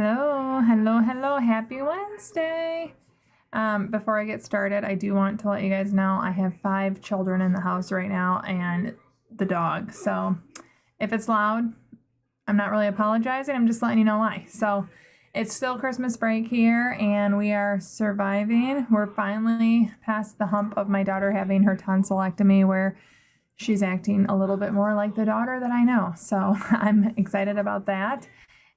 Hello, hello, hello. Happy Wednesday. Before I get started, I do want to let you guys know I have 5 children in the house right now and the dog. So if it's loud, I'm not really apologizing. I'm just letting you know why. So it's still Christmas break here and we are surviving. We're finally past the hump of my daughter having her tonsillectomy where she's acting a little bit more like the daughter that I know. So I'm excited about that.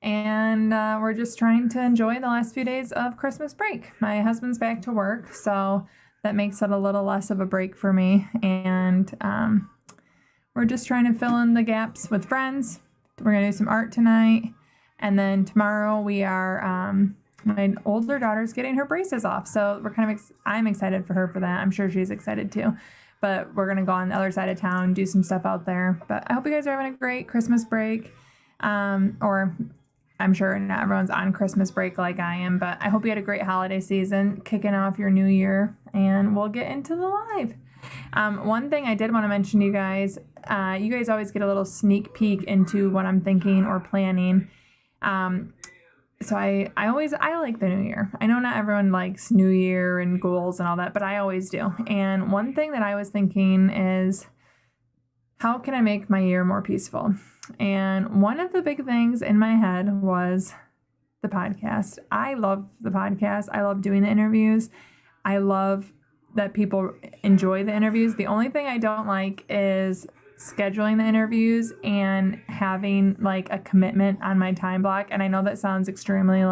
And we're just trying to enjoy the last few days of Christmas break. My husband's back to work, so that makes it a little less of a break for me. And we're just trying to fill in the gaps with friends. We're going to do some art tonight. And then tomorrow we are, my older daughter's getting her braces off. So we're I'm excited for her for that. I'm sure she's excited too. But we're going to go on the other side of town, do some stuff out there. But I hope you guys are having a great Christmas break. Or I'm sure not everyone's on Christmas break like I am, but I hope you had a great holiday season, kicking off your new year, and we'll get into the live. One thing I did want to mention to you guys always get a little sneak peek into what I'm thinking or planning. So I like the new year. I know not everyone likes new year and goals and all that, but I always do. And one thing that I was thinking is, how can I make my year more peaceful? And one of the big things in my head was the podcast. I love the podcast. I love doing the interviews. I love that people enjoy the interviews. The only thing I don't like is scheduling the interviews and having like a commitment on my time block. And I know that sounds extremely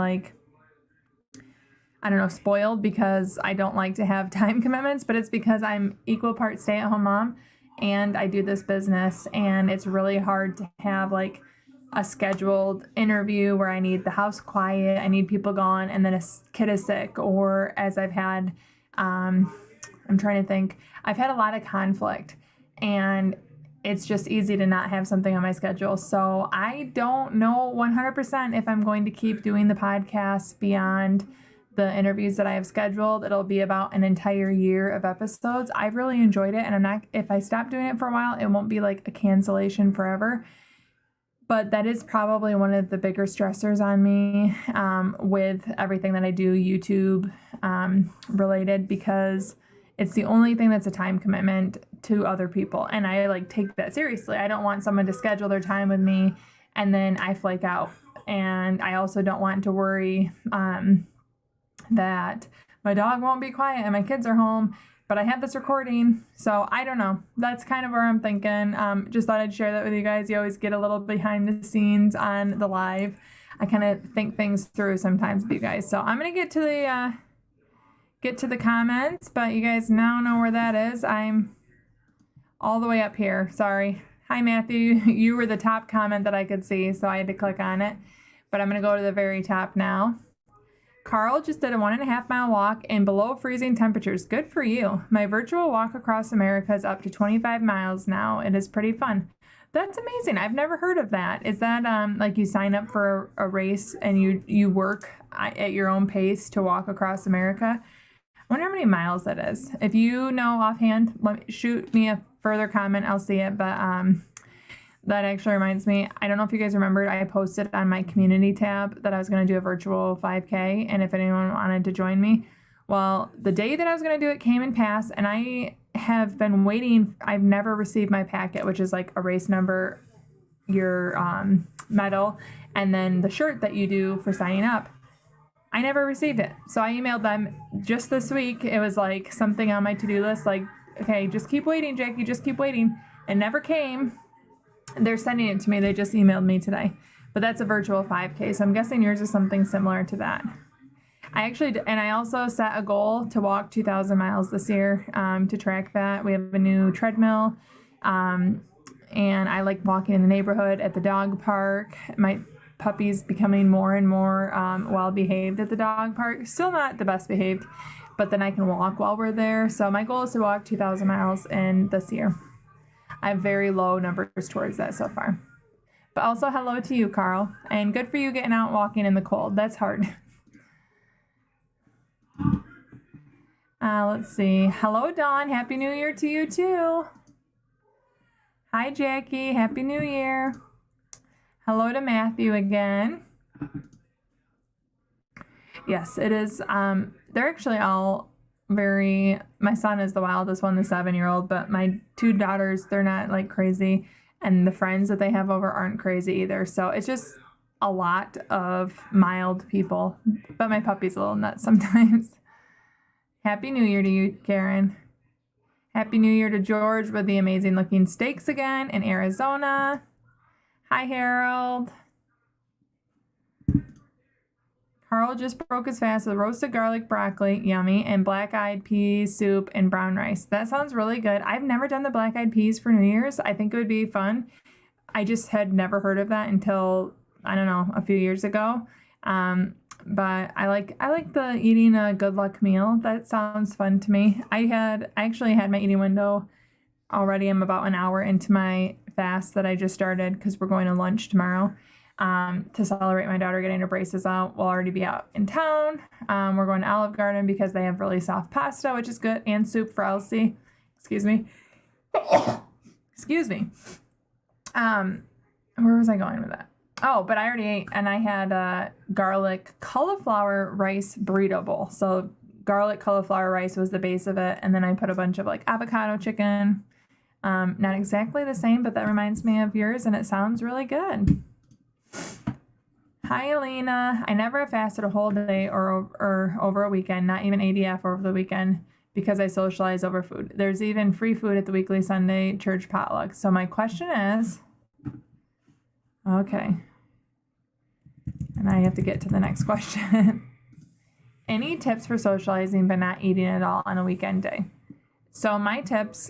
spoiled because I don't like to have time commitments, but it's because I'm equal part stay-at-home mom and I do this business, and it's really hard to have like a scheduled interview where I need the house quiet, I need people gone, and then a kid is sick, or as I've had, I'm trying to think, I've had a lot of conflict, and it's just easy to not have something on my schedule. So I don't know 100% if I'm going to keep doing the podcast beyond the interviews that I have scheduled. It'll be about an entire year of episodes. I've really enjoyed it, and if I stop doing it for a while, it won't be like a cancellation forever. But that is probably one of the bigger stressors on me with everything that I do YouTube related, because it's the only thing that's a time commitment to other people. And I take that seriously. I don't want someone to schedule their time with me and then I flake out. And I also don't want to worry that my dog won't be quiet and my kids are home, but I have this recording. So I don't know. That's kind of where I'm thinking. Just thought I'd share that with you guys. You always get a little behind the scenes on the live. I kind of think things through sometimes with you guys. So I'm going to get to the comments, but you guys now know where that is. I'm all the way up here. Sorry. Hi, Matthew. You were the top comment that I could see, so I had to click on it. But I'm going to go to the very top now. Carl just did a 1.5 mile walk in below freezing temperatures. Good for you. My virtual walk across America is up to 25 miles now. It is pretty fun. That's amazing. I've never heard of that. Is that like you sign up for a race and you work at your own pace to walk across America? I wonder how many miles that is. If you know offhand, shoot me a further comment. I'll see it. But that actually reminds me, I don't know if you guys remembered, I posted on my community tab that I was going to do a virtual 5K, and if anyone wanted to join me. Well, the day that I was going to do it came and passed, and I have been waiting. I've never received my packet, which is like a race number, your medal, and then the shirt that you do for signing up. I never received it. So I emailed them just this week. It was like something on my to-do list, like, okay, just keep waiting, Jackie, just keep waiting. It never came. They're sending it to me. They just emailed me today. But that's a virtual 5K, so I'm guessing yours is something similar to that. I also set a goal to walk 2,000 miles this year to track that. We have a new treadmill, and I like walking in the neighborhood, at the dog park. My puppy's becoming more and more well-behaved at the dog park. Still not the best behaved, but then I can walk while we're there. So my goal is to walk 2,000 miles in this year. I have very low numbers towards that so far. But also hello to you, Carl. And good for you getting out walking in the cold. That's hard. Let's see. Hello, Dawn. Happy New Year to you, too. Hi, Jackie. Happy New Year. Hello to Matthew again. Yes, it is. They're actually all my son is the wildest one, the 7-year-old, but my two daughters, they're not like crazy. And the friends that they have over aren't crazy either. So it's just a lot of mild people. But my puppy's a little nuts sometimes. Happy New Year to you, Karen. Happy New Year to George with the amazing looking steaks again in Arizona. Hi, Harold. Carl just broke his fast with roasted garlic broccoli, yummy, and black-eyed peas soup and brown rice. That sounds really good. I've never done the black-eyed peas for New Year's. I think it would be fun. I just had never heard of that until, I don't know, a few years ago. But I like the eating a good luck meal. That sounds fun to me. I actually had my eating window already. I'm about an hour into my fast that I just started because we're going to lunch tomorrow. To celebrate my daughter getting her braces out. We'll already be out in town. We're going to Olive Garden because they have really soft pasta, which is good, and soup for Elsie. Excuse me. Excuse me. Where was I going with that? Oh, but I already ate, and I had a garlic cauliflower rice burrito bowl. So garlic cauliflower rice was the base of it, and then I put a bunch of like avocado chicken. Not exactly the same, but that reminds me of yours, and it sounds really good. Hi, Elena. I never fasted a whole day or over a weekend, not even ADF over the weekend, because I socialize over food. There's even free food at the weekly Sunday church potluck. So my question is, okay, and I have to get to the next question. Any tips for socializing but not eating at all on a weekend day? So my tips,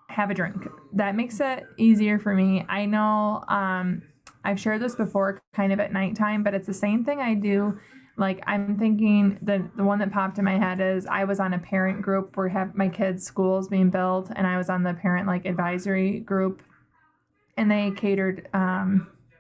have a drink. That makes it easier for me. I know, I've shared this before kind of at nighttime, but it's the same thing I do. Like, I'm thinking the one that popped in my head is I was on a parent group where my kids' schools being built, and I was on the parent like advisory group, and they catered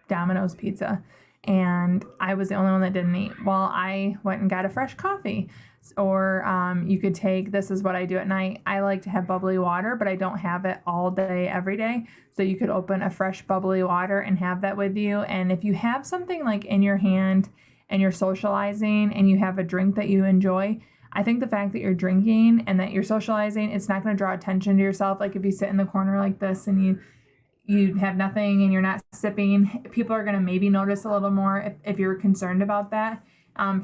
Domino's pizza, and I was the only one that didn't eat. Well, I went and got a fresh coffee. Or you could take, this is what I do at night. I like to have bubbly water, but I don't have it all day, every day. So you could open a fresh bubbly water and have that with you. And if you have something like in your hand and you're socializing and you have a drink that you enjoy, I think the fact that you're drinking and that you're socializing, it's not going to draw attention to yourself. Like if you sit in the corner like this and you have nothing and you're not sipping, people are going to maybe notice a little more if you're concerned about that.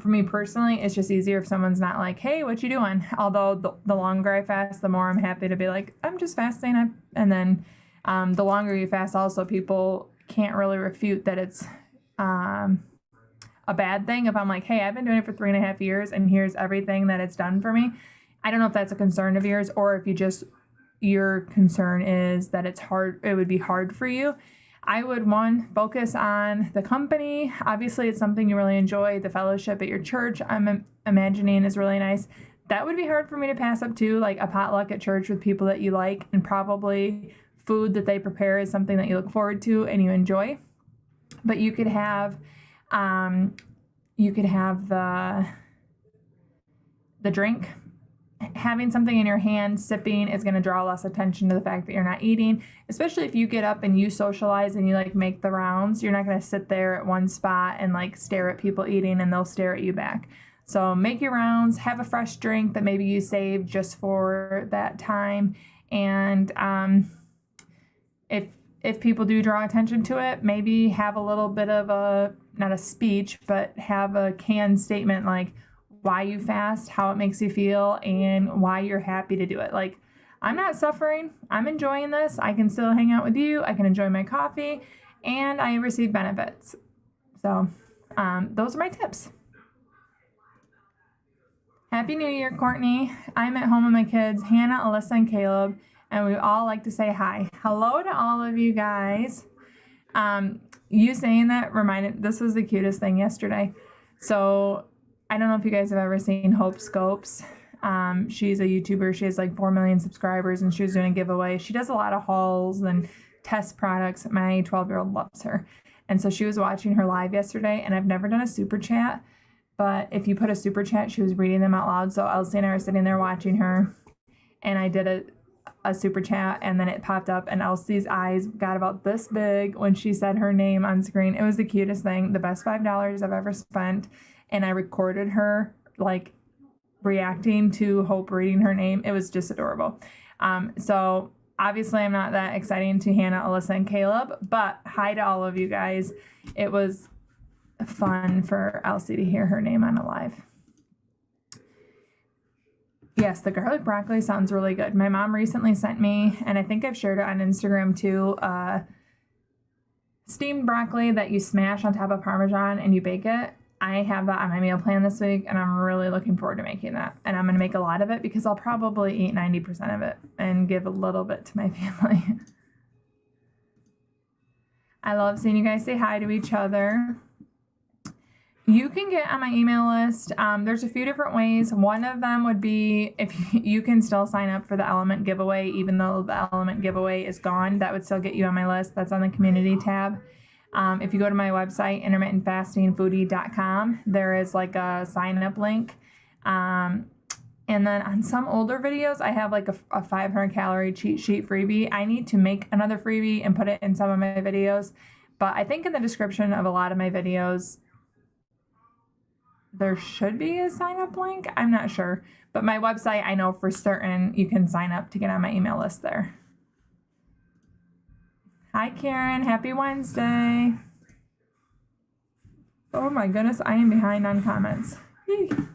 For me personally, it's just easier if someone's not like, hey, what you doing? Although the longer I fast, the more I'm happy to be like, I'm just fasting. And then the longer you fast, also people can't really refute that it's a bad thing. If I'm like, hey, I've been doing it for 3.5 years and here's everything that it's done for me. I don't know if that's a concern of yours or if your concern is that it's hard. It would be hard for you. I would, focus on the company. Obviously, it's something you really enjoy. The fellowship at your church, I'm imagining, is really nice. That would be hard for me to pass up too, like a potluck at church with people that you like, and probably food that they prepare is something that you look forward to and you enjoy. But you could have the drink. Having something in your hand, sipping, is going to draw less attention to the fact that you're not eating, especially if you get up and you socialize and you like make the rounds. You're not going to sit there at one spot and like stare at people eating and they'll stare at you back. So make your rounds, have a fresh drink that maybe you saved just for that time. And if people do draw attention to it, maybe have a little bit of not a speech, but have a canned statement like why you fast, how it makes you feel, and why you're happy to do it. Like, I'm not suffering. I'm enjoying this. I can still hang out with you. I can enjoy my coffee, and I receive benefits. So those are my tips. Happy New Year, Courtney. I'm at home with my kids, Hannah, Alyssa, and Caleb, and we all like to say hi. Hello to all of you guys. You saying that this was the cutest thing yesterday. So I don't know if you guys have ever seen Hope Scopes. She's a YouTuber. She has like 4 million subscribers, and she was doing a giveaway. She does a lot of hauls and test products. My 12-year-old loves her. And so she was watching her live yesterday, and I've never done a super chat, but if you put a super chat, she was reading them out loud. So Elsie and I were sitting there watching her, and I did a super chat, and then it popped up, and Elsie's eyes got about this big when she said her name on screen. It was the cutest thing, the best $5 I've ever spent. and I recorded her like reacting to Hope reading her name. It was just adorable. So obviously I'm not that exciting to Hannah, Alyssa, and Caleb, but hi to all of you guys. It was fun for Elsie to hear her name on a live. Yes, the garlic broccoli sounds really good. My mom recently sent me, and I think I've shared it on Instagram too, steamed broccoli that you smash on top of Parmesan and you bake it. I have that on my meal plan this week, and I'm really looking forward to making that. And I'm going to make a lot of it because I'll probably eat 90% of it and give a little bit to my family. I love seeing you guys say hi to each other. You can get on my email list. There's a few different ways. One of them would be if you can still sign up for the Element giveaway, even though the Element giveaway is gone. That would still get you on my list. That's on the community tab. If you go to my website, intermittentfastingfoodie.com, there is like a sign up link. And then on some older videos, I have like a 500 calorie cheat sheet freebie. I need to make another freebie and put it in some of my videos. But I think in the description of a lot of my videos, there should be a sign up link. I'm not sure. But my website, I know for certain you can sign up to get on my email list there. Hi, Karen. Happy Wednesday. Oh my goodness, I am behind on comments.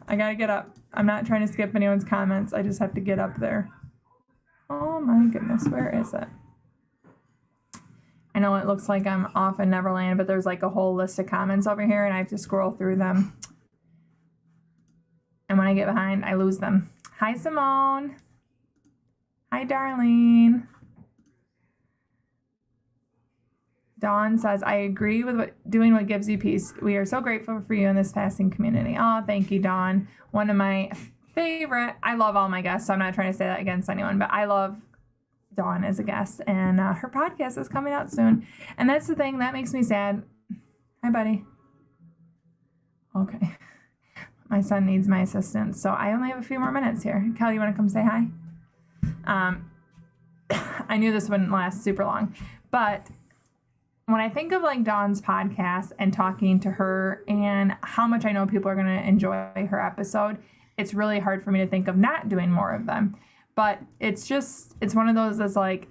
I gotta get up. I'm not trying to skip anyone's comments. I just have to get up there. Oh my goodness, where is it? I know it looks like I'm off in Neverland, but there's like a whole list of comments over here, and I have to scroll through them. And when I get behind, I lose them. Hi, Simone. Hi, Darlene. Dawn says, I agree with doing what gives you peace. We are so grateful for you in this fasting community. Oh, thank you, Dawn. One of my favorite, I love all my guests, so I'm not trying to say that against anyone, but I love Dawn as a guest, and her podcast is coming out soon. And that's the thing that makes me sad. Hi, buddy. Okay. My son needs my assistance, so I only have a few more minutes here. Kelly, you want to come say hi? I knew this wouldn't last super long, but when I think of like Dawn's podcast and talking to her and how much I know people are going to enjoy her episode, it's really hard for me to think of not doing more of them. But it's one of those that's like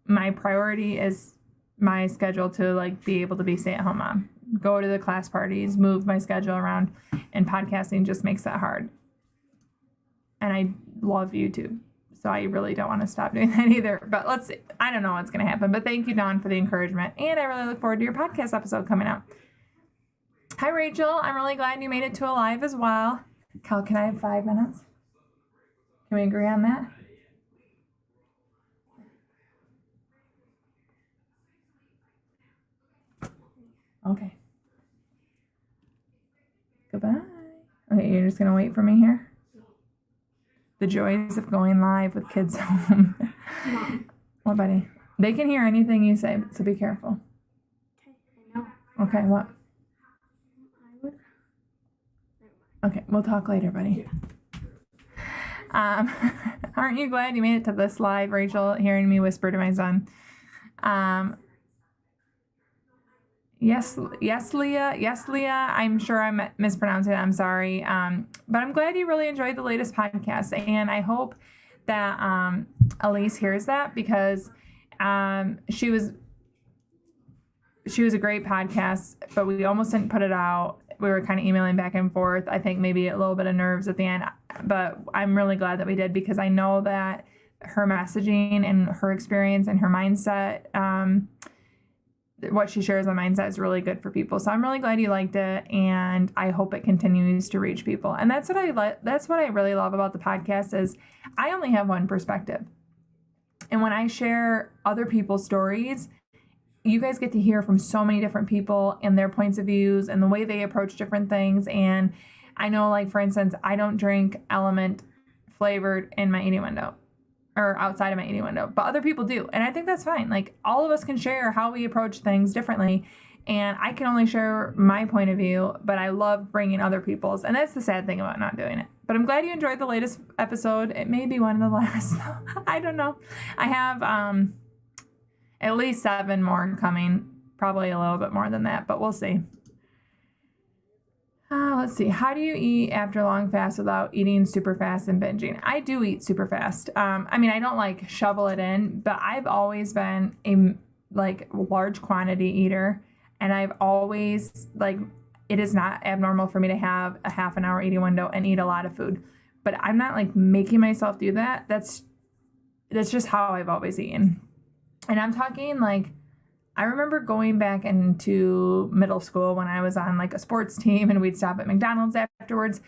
my priority is my schedule to like be able to be stay-at-home mom, go to the class parties, move my schedule around, and podcasting just makes that hard. And I love YouTube. So I really don't want to stop doing that either. But let's see. I don't know what's going to happen. But thank you, Dawn, for the encouragement. And I really look forward to your podcast episode coming out. Hi, Rachel. I'm really glad you made it to a live as well. Cal, can I have 5 minutes? Can we agree on that? Okay. Goodbye. Okay, you're just going to wait for me here? The joys of going live with kids home. What, buddy? They can hear anything you say, so be careful. Okay, I know. Okay, what? Okay, we'll talk later, buddy. Aren't you glad you made it to this live, Rachel, hearing me whisper to my son? Yes, Leah. I'm sure I'm mispronouncing it. I'm sorry. But I'm glad you really enjoyed the latest podcast, and I hope that Elise hears that because she was a great podcast, but we almost didn't put it out. We were kind of emailing back and forth. I think maybe a little bit of nerves at the end, but I'm really glad that we did because I know that her messaging and her experience and her mindset, what she shares on mindset is really good for people. So I'm really glad you liked it, and I hope it continues to reach people. And that's what I really love about the podcast is I only have one perspective. And when I share other people's stories, you guys get to hear from so many different people and their points of views and the way they approach different things. And I know, like, for instance, I don't drink Element flavored in my eating window or outside of my eating window, but other people do. And I think that's fine. Like, all of us can share how we approach things differently. And I can only share my point of view, but I love bringing other people's. And that's the sad thing about not doing it. But I'm glad you enjoyed the latest episode. It may be one of the last, though. I don't know. I have at least 7 more coming, probably a little bit more than that, but we'll see. Let's see. How do you eat after a long fast without eating super fast and binging? I do eat super fast. I mean, I don't like shovel it in, but I've always been a like large quantity eater, and I've always like it is not abnormal for me to have a half an hour eating window and eat a lot of food. But I'm not like making myself do that. That's just how I've always eaten. And I'm talking like I remember going back into middle school when I was on like a sports team and we'd stop at McDonald's afterwards.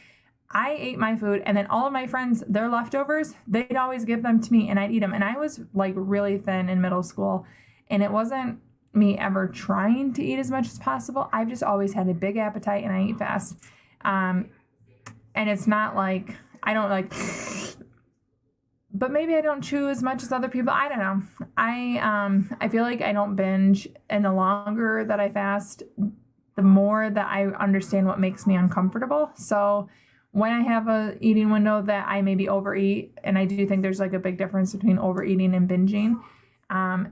I ate my food and then all of my friends, their leftovers, they'd always give them to me and I'd eat them. And I was like really thin in middle school, and it wasn't me ever trying to eat as much as possible. I've just always had a big appetite and I eat fast. And it's not like I don't like but maybe I don't chew as much as other people. I don't know. I feel like I don't binge, and the longer that I fast, the more that I understand what makes me uncomfortable. So when I have a eating window that I maybe overeat, and I do think there's like a big difference between overeating and binging.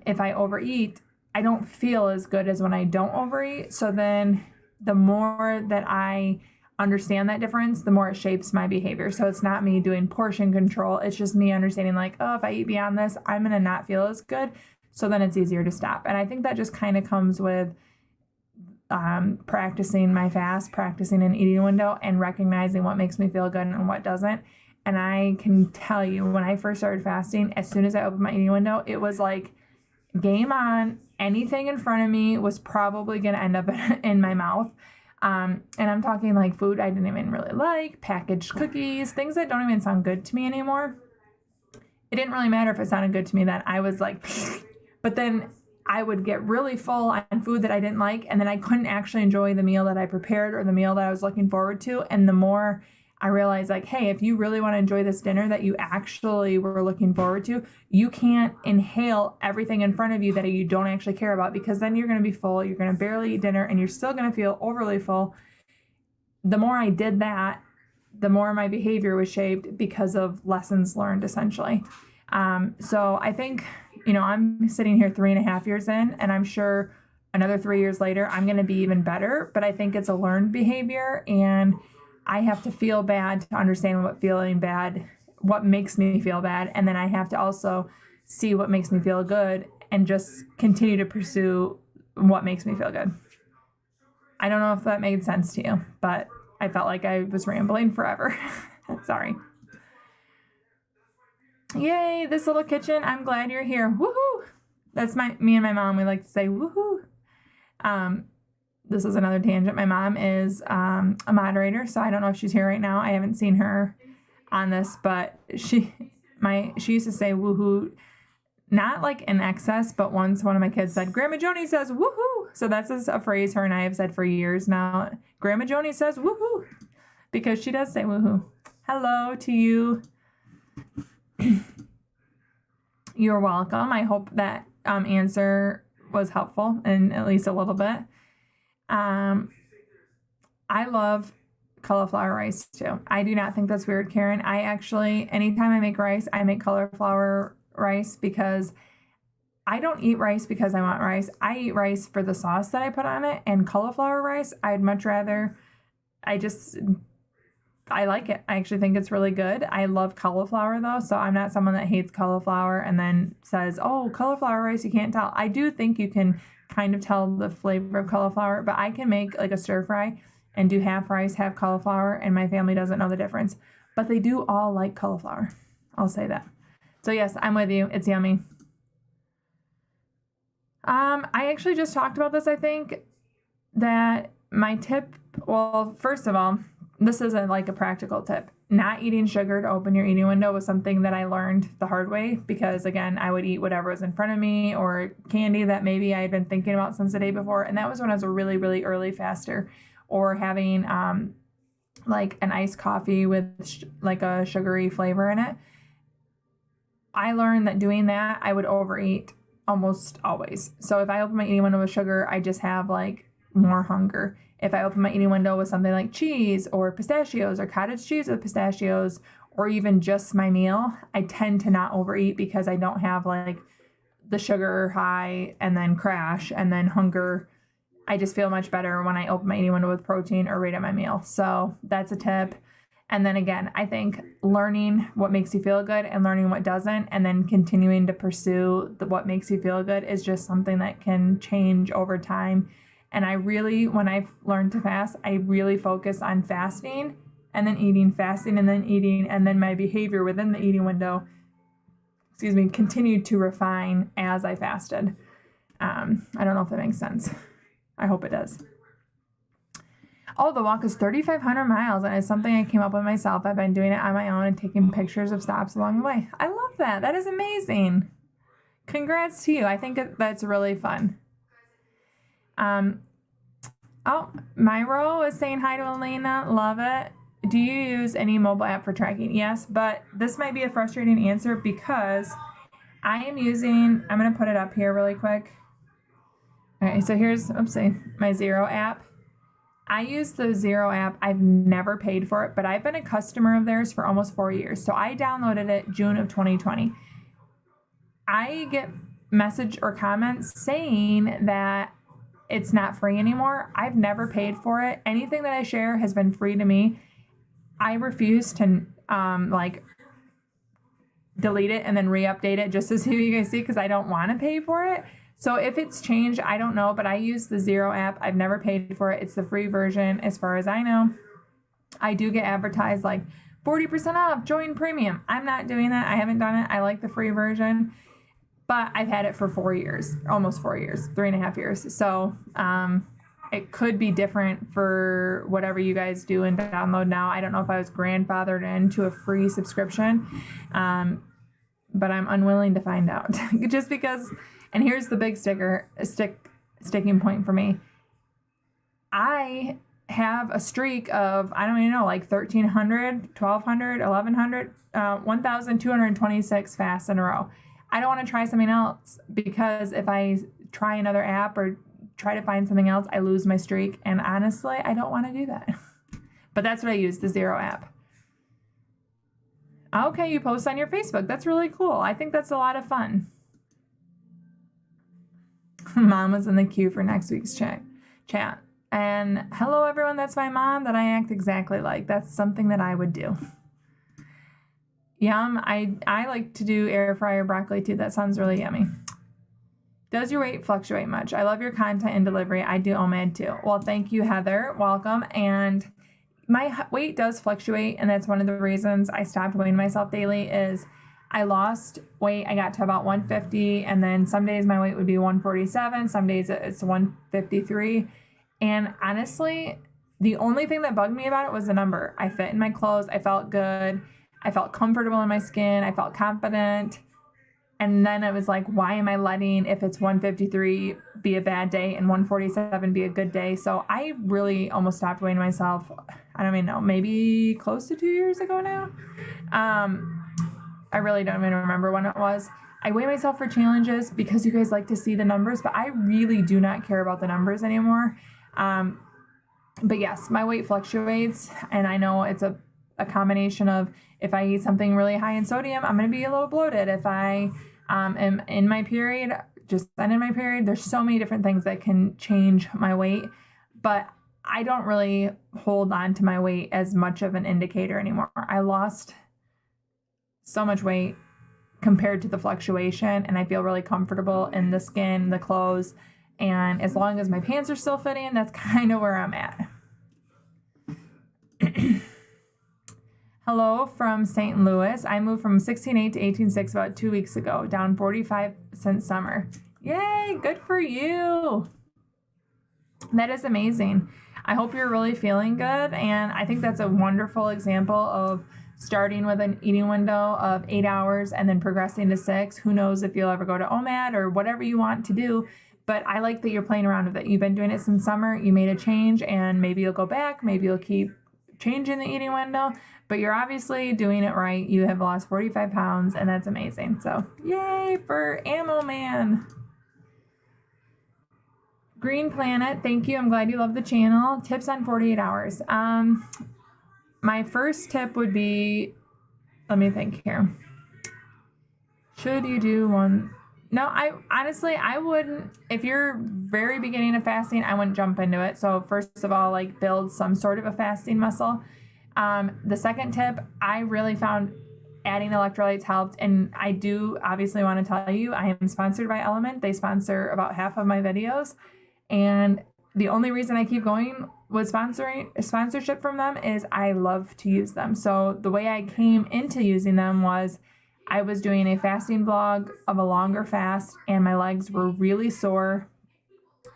If I overeat, I don't feel as good as when I don't overeat. So then the more that I understand that difference, the more it shapes my behavior. So it's not me doing portion control. It's just me understanding like, oh, if I eat beyond this, I'm going to not feel as good. So then it's easier to stop. And I think that just kind of comes with practicing my fast, practicing an eating window, and recognizing what makes me feel good and what doesn't. And I can tell you, when I first started fasting, as soon as I opened my eating window, it was like game on. Anything in front of me was probably going to end up in my mouth. And I'm talking like food I didn't even really like, packaged cookies, things that don't even sound good to me anymore. It didn't really matter if it sounded good to me then. I was like, but then I would get really full on food that I didn't like, and then I couldn't actually enjoy the meal that I prepared or the meal that I was looking forward to. And the more I realized like, hey, if you really want to enjoy this dinner that you actually were looking forward to, you can't inhale everything in front of you that you don't actually care about, because then you're going to be full, you're going to barely eat dinner, and you're still going to feel overly full. The more I did that, the more my behavior was shaped because of lessons learned, essentially. So I think, I'm sitting here 3.5 years in, and I'm sure another 3 years later, I'm going to be even better, but I think it's a learned behavior, and I have to feel bad to understand what makes me feel bad. And then I have to also see what makes me feel good and just continue to pursue what makes me feel good. I don't know if that made sense to you, but I felt like I was rambling forever. Sorry. Yay, this little kitchen. I'm glad you're here. Woohoo! That's me and my mom. We like to say woohoo. This is another tangent. My mom is a moderator, so I don't know if she's here right now. I haven't seen her on this, but she used to say woohoo, not like in excess, but once one of my kids said, Grandma Joni says woohoo. So that's a phrase her and I have said for years now. Grandma Joni says woohoo, because she does say woohoo. Hello to you. You're welcome. I hope that answer was helpful in at least a little bit. I love cauliflower rice too. I do not think that's weird, Karen. I actually, anytime I make rice, I make cauliflower rice, because I don't eat rice because I want rice. I eat rice for the sauce that I put on it, and cauliflower rice, I'd much rather, I like it. I actually think it's really good. I love cauliflower though, so I'm not someone that hates cauliflower and then says, oh, cauliflower rice, you can't tell. I do think you can kind of tell the flavor of cauliflower, but I can make like a stir fry and do half rice, half cauliflower, and my family doesn't know the difference. But they do all like cauliflower. I'll say that. So yes, I'm with you. It's yummy. I actually just talked about this. I think that my tip, well, first of all, this isn't like a practical tip. Not eating sugar to open your eating window was something that I learned the hard way, because again, I would eat whatever was in front of me or candy that maybe I had been thinking about since the day before. And that was when I was a really, really early faster, or having like an iced coffee with like a sugary flavor in it. I learned that doing that, I would overeat almost always. So if I open my eating window with sugar, I just have like more hunger. If I open my eating window with something like cheese or pistachios or cottage cheese with pistachios, or even just my meal, I tend to not overeat, because I don't have like the sugar high and then crash and then hunger I just feel much better when I open my eating window with protein or right at my meal. So that's a tip. And then again, I think learning what makes you feel good and learning what doesn't, and then continuing to pursue what makes you feel good is just something that can change over time. And I really, when I've learned to fast, I really focus on fasting and then eating, fasting and then eating, and then my behavior within the eating window, continued to refine as I fasted. I don't know if that makes sense. I hope it does. Oh, the walk is 3,500 miles, and it's something I came up with myself. I've been doing it on my own and taking pictures of stops along the way. I love that. That is amazing. Congrats to you. I think that's really fun. Oh, Myro is saying hi to Elena. Love it. Do you use any mobile app for tracking? Yes, but this might be a frustrating answer because I am using, I'm going to put it up here really quick. Okay, so here's, my Zero app. I use the Zero app. I've never paid for it, but I've been a customer of theirs for almost 4 years. So I downloaded it June of 2020. I get message or comments saying that it's not free anymore. I've never paid for it. Anything that I share has been free to me. I refuse to delete it and then re-update it just to see what you guys see because I don't want to pay for it. So if it's changed, I don't know, but I use the Zero app. I've never paid for it. It's the free version as far as I know. I do get advertised like 40% off, join premium. I'm not doing that. I haven't done it. I like the free version, but I've had it for 4 years, almost 4 years, 3.5 years. So it could be different for whatever you guys do and download now. I don't know if I was grandfathered into a free subscription, but I'm unwilling to find out just because. And here's the big sticking point for me. I have a streak of, I don't even know, like 1,300, 1,200, 1,100, 1,226 fasts in a row. I don't want to try something else because if I try another app or try to find something else, I lose my streak. And honestly, I don't want to do that. But that's what I use, the Zero app. Okay, you post on your Facebook. That's really cool. I think that's a lot of fun. Mom was in the queue for next week's chat. And hello, everyone. That's my mom that I act exactly like. That's something that I would do. Yum. I like to do air fryer broccoli too. That sounds really yummy. Does your weight fluctuate much? I love your content and delivery. I do OMAD too. Well, thank you, Heather. Welcome. And my weight does fluctuate, and that's one of the reasons I stopped weighing myself daily is I lost weight. I got to about 150, and then some days my weight would be 147. Some days it's 153. And honestly, the only thing that bugged me about it was the number. I fit in my clothes. I felt good. I felt comfortable in my skin. I felt confident. And then it was like, why am I letting, if it's 153, be a bad day and 147 be a good day? So I really almost stopped weighing myself. I don't even know, maybe close to 2 years ago now. I really don't even remember when it was. I weigh myself for challenges because you guys like to see the numbers, but I really do not care about the numbers anymore. But yes, my weight fluctuates, and I know it's a combination of if I eat something really high in sodium, I'm going to be a little bloated. If I am in my period, just ended my period, there's so many different things that can change my weight, but I don't really hold on to my weight as much of an indicator anymore. I lost so much weight compared to the fluctuation, and I feel really comfortable in the skin, the clothes, and as long as my pants are still fitting, that's kind of where I'm at. Hello from St. Louis. I moved from 16.8 to 18.6 about 2 weeks ago, down 45 since summer. Yay, good for you. That is amazing. I hope you're really feeling good, and I think that's a wonderful example of starting with an eating window of 8 hours and then progressing to 6. Who knows if you'll ever go to OMAD or whatever you want to do, but I like that you're playing around with it. You've been doing it since summer, you made a change, and maybe you'll go back, maybe you'll keep changing the eating window, but you're obviously doing it right. You have lost 45 pounds, and that's amazing. So yay for Ammo Man. Green Planet, thank you. I'm glad you love the channel. Tips on 48 hours. My first tip would be, let me think here. Should you do one No, I honestly, I wouldn't, if you're very beginning of fasting, I wouldn't jump into it. So first of all, like build some sort of a fasting muscle. The second tip, I really found adding electrolytes helped. And I do obviously want to tell you, I am sponsored by Element. They sponsor about half of my videos. And the only reason I keep going with sponsorship from them is I love to use them. So the way I came into using them was I was doing a fasting vlog of a longer fast, and my legs were really sore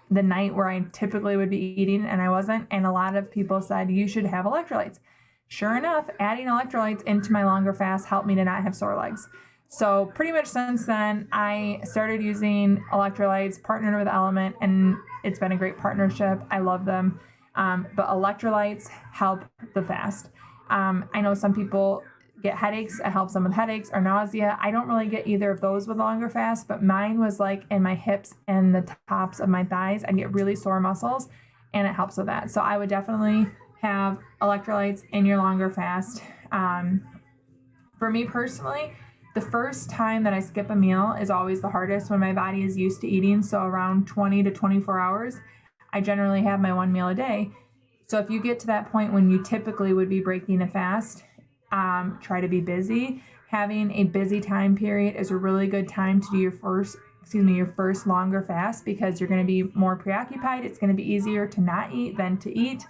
the night where I typically would be eating, and I wasn't. And a lot of people said, you should have electrolytes. Sure enough, adding electrolytes into my longer fast helped me to not have sore legs. So pretty much since then, I started using electrolytes, partnered with Element, and it's been a great partnership. I love them. But electrolytes help the fast. I know some people get headaches. It helps them with headaches or nausea. I don't really get either of those with longer fast, but mine was like in my hips and the tops of my thighs. I get really sore muscles, and it helps with that. So I would definitely have electrolytes in your longer fast. For me personally, the first time that I skip a meal is always the hardest when my body is used to eating. So around 20 to 24 hours, I generally have my one meal a day. So if you get to that point when you typically would be breaking a fast, try to be busy. Having a busy time period is a really good time to do your first longer fast, because you're going to be more preoccupied. It's going to be easier to not eat than to eat.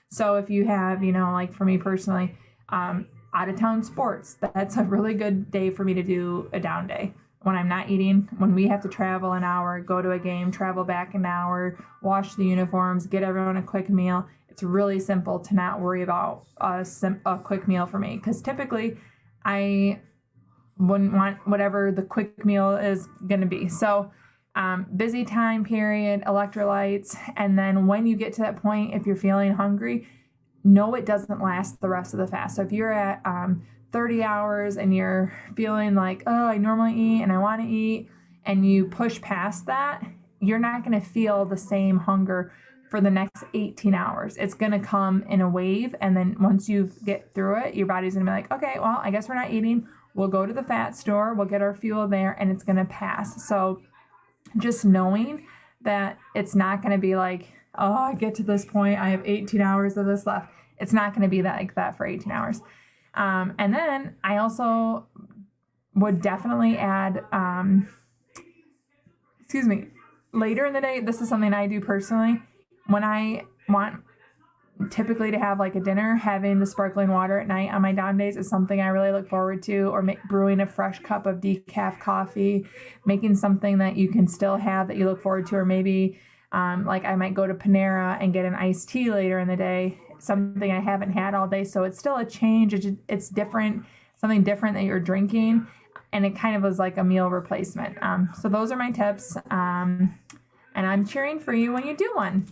So if you have, like for me personally, out of town sports, that's a really good day for me to do a down day. When I'm not eating, when we have to travel an hour, go to a game, travel back an hour, wash the uniforms, get everyone a quick meal, it's really simple to not worry about a quick meal for me, because typically I wouldn't want whatever the quick meal is going to be. So busy time period, electrolytes, and then when you get to that point, if you're feeling hungry, no, it doesn't last the rest of the fast. So if you're at 30 hours and you're feeling like, oh, I normally eat and I want to eat, and you push past that, you're not going to feel the same hunger for the next 18 hours. It's going to come in a wave. And then once you get through it, your body's going to be like, okay, well, I guess we're not eating. We'll go to the fat store. We'll get our fuel there, and it's going to pass. So just knowing that it's not going to be like, oh, I get to this point, I have 18 hours of this left. It's not going to be like that for 18 hours. And then I also would definitely add, later in the day, this is something I do personally. When I want typically to have like a dinner, having the sparkling water at night on my down days is something I really look forward to, or brewing a fresh cup of decaf coffee, making something that you can still have that you look forward to, or maybe like I might go to Panera and get an iced tea later in the day, something I haven't had all day. So it's still a change. It's different, something different that you're drinking. And it kind of was like a meal replacement. So those are my tips. And I'm cheering for you when you do one.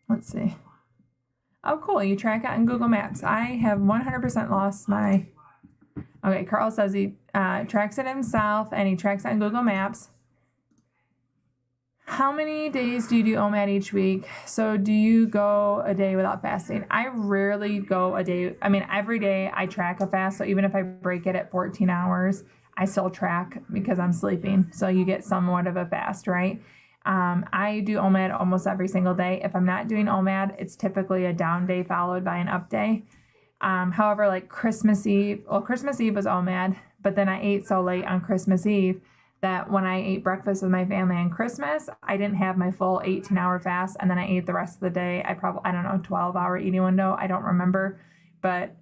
Let's see. Oh, cool. You track it on Google Maps. I have 100% lost my... Okay, Carl says he tracks it himself, and he tracks it on Google Maps. How many days do you do OMAD each week? So do you go a day without fasting? I rarely go a day. I mean, every day I track a fast. So even if I break it at 14 hours, I still track because I'm sleeping. So you get somewhat of a fast, right? I do OMAD almost every single day. If I'm not doing OMAD, it's typically a down day followed by an up day. However, like Christmas Eve was OMAD, but then I ate so late on Christmas Eve that when I ate breakfast with my family on Christmas, I didn't have my full 18-hour fast, and then I ate the rest of the day. I don't know, 12-hour eating window. I don't remember, but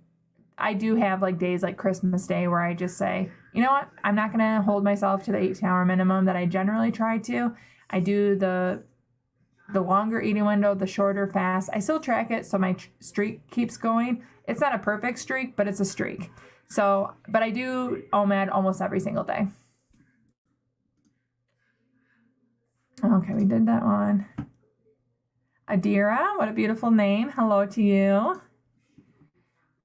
I do have like days like Christmas Day where I just say, you know what, I'm not going to hold myself to the 18-hour minimum that I generally try to. I do the longer eating window, the shorter fast. I still track it so my streak keeps going. It's not a perfect streak, but it's a streak. So, but I do OMAD almost every single day. Okay, we did that one. Adira, what a beautiful name. Hello to you.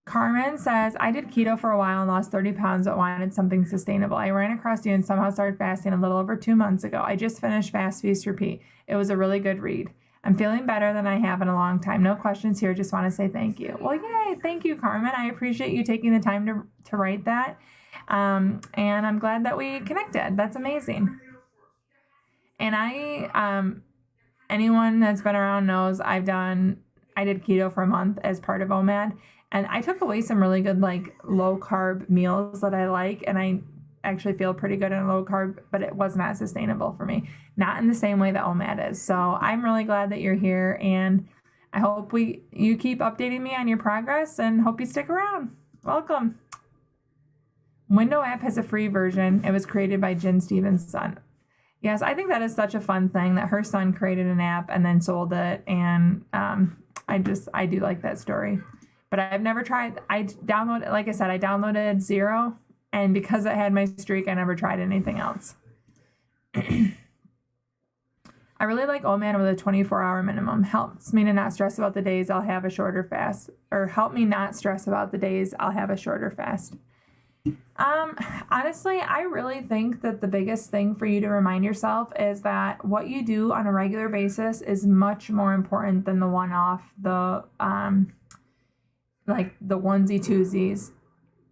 Carmen says, I did keto for a while and lost 30 pounds, but wanted something sustainable. I ran across you and somehow started fasting a little over 2 months ago. I just finished Fast, Feast, Repeat. It was a really good read. I'm feeling better than I have in a long time. No questions here. Just want to say thank you. Well, yay. Thank you, Carmen. I appreciate you taking the time to write that. And I'm glad that we connected. That's amazing. And anyone that's been around knows I did keto for a month as part of OMAD. And I took away some really good, like, low carb meals that I like. And I actually feel pretty good on low carb, but it was not sustainable for me. Not in the same way that OMAD is. So I'm really glad that you're here. And I hope you keep updating me on your progress and hope you stick around. Welcome. Window app has a free version. It was created by Jen Stevens' son. Yes, I think that is such a fun thing that her son created an app and then sold it. And I do like that story. But I've never tried. I downloaded Zero. And because I had my streak, I never tried anything else. I really like OMAD with a 24-hour minimum. Helps me to not stress about the days I'll have a shorter fast. Or help me not stress about the days I'll have a shorter fast. Honestly, I really think that the biggest thing for you to remind yourself is that what you do on a regular basis is much more important than the one-off, like the onesie twosies.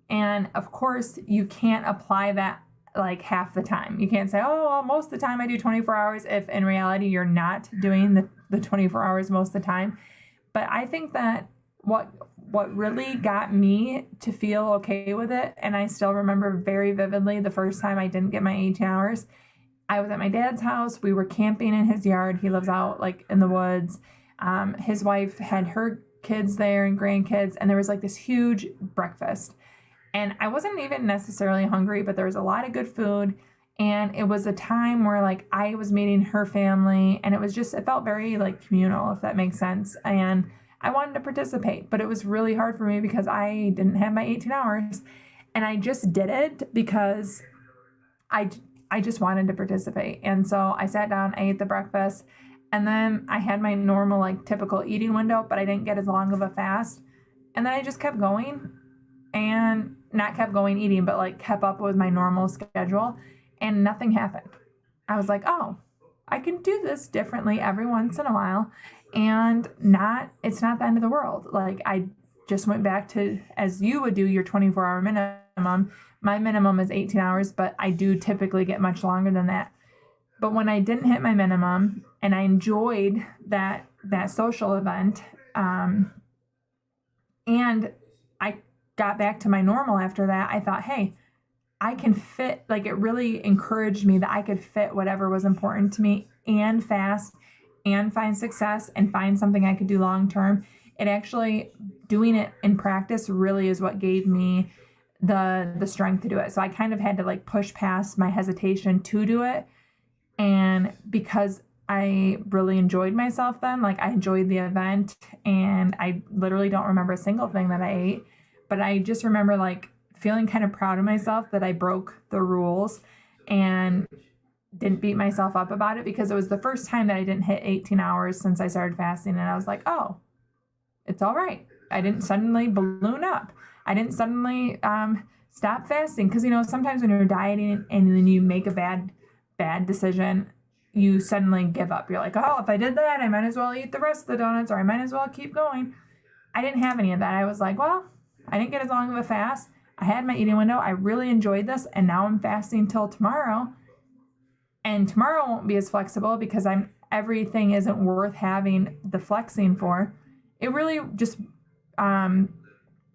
And of course, you can't apply that like half the time. You can't say, oh, well, most of the time I do 24 hours, if in reality you're not doing the 24 hours most of the time. But I think that what really got me to feel okay with it, and I still remember very vividly the first time I didn't get my 18 hours, I was at my dad's house. We were camping in his yard. He lives out like in the woods. His wife had her kids there and grandkids, and there was like this huge breakfast. And I wasn't even necessarily hungry, but there was a lot of good food. And it was a time where like I was meeting her family, and it felt very like communal, if that makes sense. And I wanted to participate, but it was really hard for me because I didn't have my 18 hours. And I just did it because I just wanted to participate. And so I sat down, I ate the breakfast, and then I had my normal like typical eating window, but I didn't get as long of a fast. And then I just kept going. And not kept going eating, but like kept up with my normal schedule, and nothing happened. I was like, oh, I can do this differently every once in a while, and it's not the end of the world. Like I just went back to, as you would do your 24-hour minimum. My minimum is 18 hours, but I do typically get much longer than that. But when I didn't hit my minimum and I enjoyed that social event, and I got back to my normal after that, I thought, hey, I can fit, like it really encouraged me that I could fit whatever was important to me and fast and find success and find something I could do long term. It actually, doing it in practice really is what gave me the strength to do it. So I kind of had to like push past my hesitation to do it. And because I really enjoyed myself then, like I enjoyed the event, and I literally don't remember a single thing that I ate. But I just remember like feeling kind of proud of myself that I broke the rules and didn't beat myself up about it, because it was the first time that I didn't hit 18 hours since I started fasting. And I was like, oh, it's all right. I didn't suddenly balloon up. I didn't suddenly stop fasting. Because, sometimes when you're dieting and then you make a bad decision, you suddenly give up. You're like, oh, if I did that, I might as well eat the rest of the donuts, or I might as well keep going. I didn't have any of that. I was like, well, I didn't get as long of a fast. I had my eating window. I really enjoyed this. And now I'm fasting till tomorrow. And tomorrow won't be as flexible because everything isn't worth having the flexing for. It really just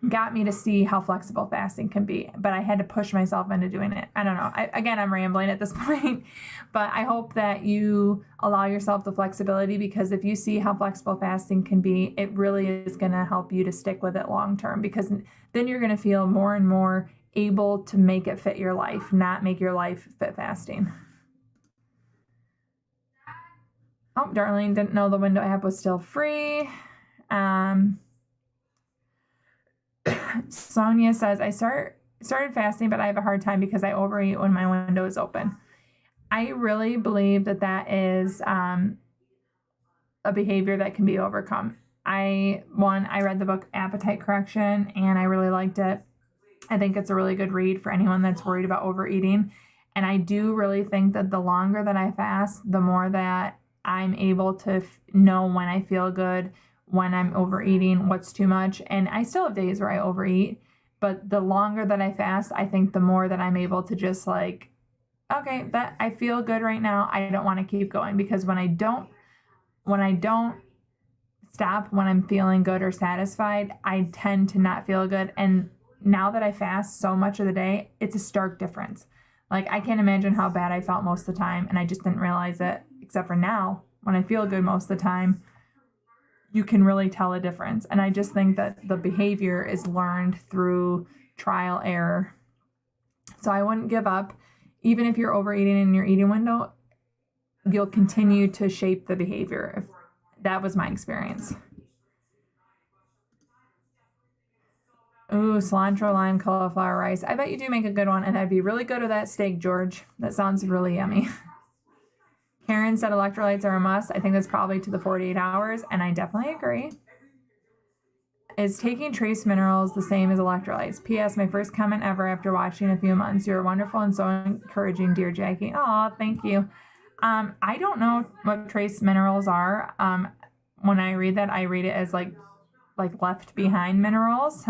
got me to see how flexible fasting can be. But I had to push myself into doing it. I don't know. I'm rambling at this point. But I hope that you allow yourself the flexibility, because if you see how flexible fasting can be, it really is going to help you to stick with it long term, because then you're going to feel more and more able to make it fit your life, not make your life fit fasting. Oh, Darlene didn't know the window app was still free. Sonia says, I started fasting, but I have a hard time because I overeat when my window is open. I really believe that is a behavior that can be overcome. I read the book Appetite Correction, and I really liked it. I think it's a really good read for anyone that's worried about overeating. And I do really think that the longer that I fast, the more that I'm able to know when I feel good, when I'm overeating, what's too much. And I still have days where I overeat, But the longer that I fast, I think the more that I'm able to just like, okay, that I feel good right now. I don't want to keep going, because when I don't stop when I'm feeling good or satisfied, I tend to not feel good. And now that I fast so much of the day, it's a stark difference. Like, I can't imagine how bad I felt most of the time, and I just didn't realize it, except for now when I feel good most of the time. You can really tell a difference. And I just think that the behavior is learned through trial error. So I wouldn't give up. Even if you're overeating in your eating window, you'll continue to shape the behavior. If that was my experience. Ooh, cilantro, lime, cauliflower rice. I bet you do make a good one, and I'd be really good with that steak, George. That sounds really yummy. Karen said electrolytes are a must. I think that's probably to the 48 hours, and I definitely agree. Is taking trace minerals the same as electrolytes? P.S. My first comment ever after watching a few months. You're wonderful and so encouraging, dear Jackie. Aw, thank you. I don't know what trace minerals are. When I read that, I read it as like left behind minerals.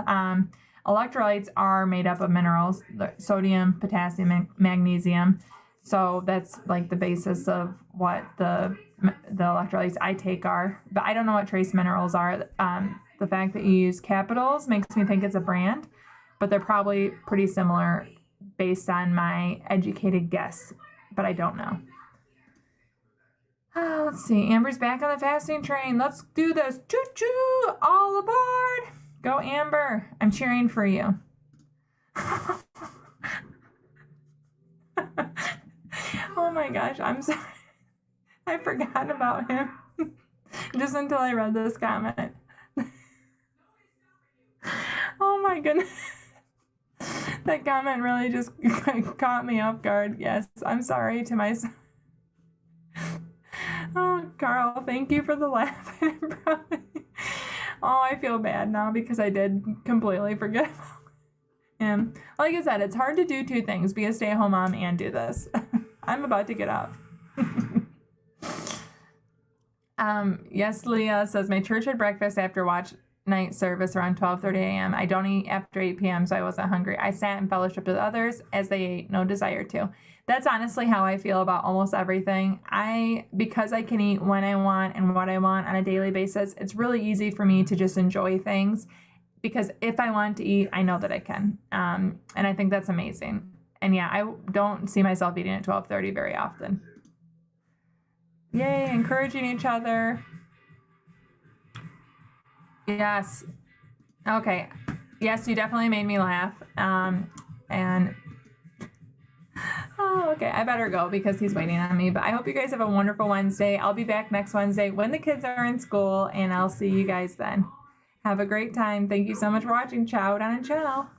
Electrolytes are made up of minerals, sodium, potassium, and magnesium. So that's like the basis of what the electrolytes I take are. But I don't know what trace minerals are. The fact that you use capitals makes me think it's a brand, but they're probably pretty similar based on my educated guess, but I don't know. Let's see. Amber's back on the fasting train. Let's do this. Choo-choo! All aboard! Go, Amber. I'm cheering for you. Oh my gosh, I'm sorry. I forgot about him. Just until I read this comment. Oh my goodness. That comment really just caught me off guard. Yes, I'm sorry to myself. Oh, Carl, thank you for the laugh. Oh, I feel bad now because I did completely forget about him. Like I said, it's hard to do two things, be a stay-at-home mom and do this. I'm about to get up. Yes, Leah says, my church had breakfast after watch night service around 12:30 a.m. I don't eat after 8 p.m., so I wasn't hungry. I sat and fellowshiped with others as they ate, no desire to. That's honestly how I feel about almost everything. Because I can eat when I want and what I want on a daily basis, it's really easy for me to just enjoy things, because if I want to eat, I know that I can. And I think that's amazing. And yeah, I don't see myself eating at 12:30 very often. Yay, encouraging each other. Yes. Okay. Yes, you definitely made me laugh. And oh, okay. I better go because he's waiting on me. But I hope you guys have a wonderful Wednesday. I'll be back next Wednesday when the kids are in school, and I'll see you guys then. Have a great time. Thank you so much for watching. Ciao down and ciao.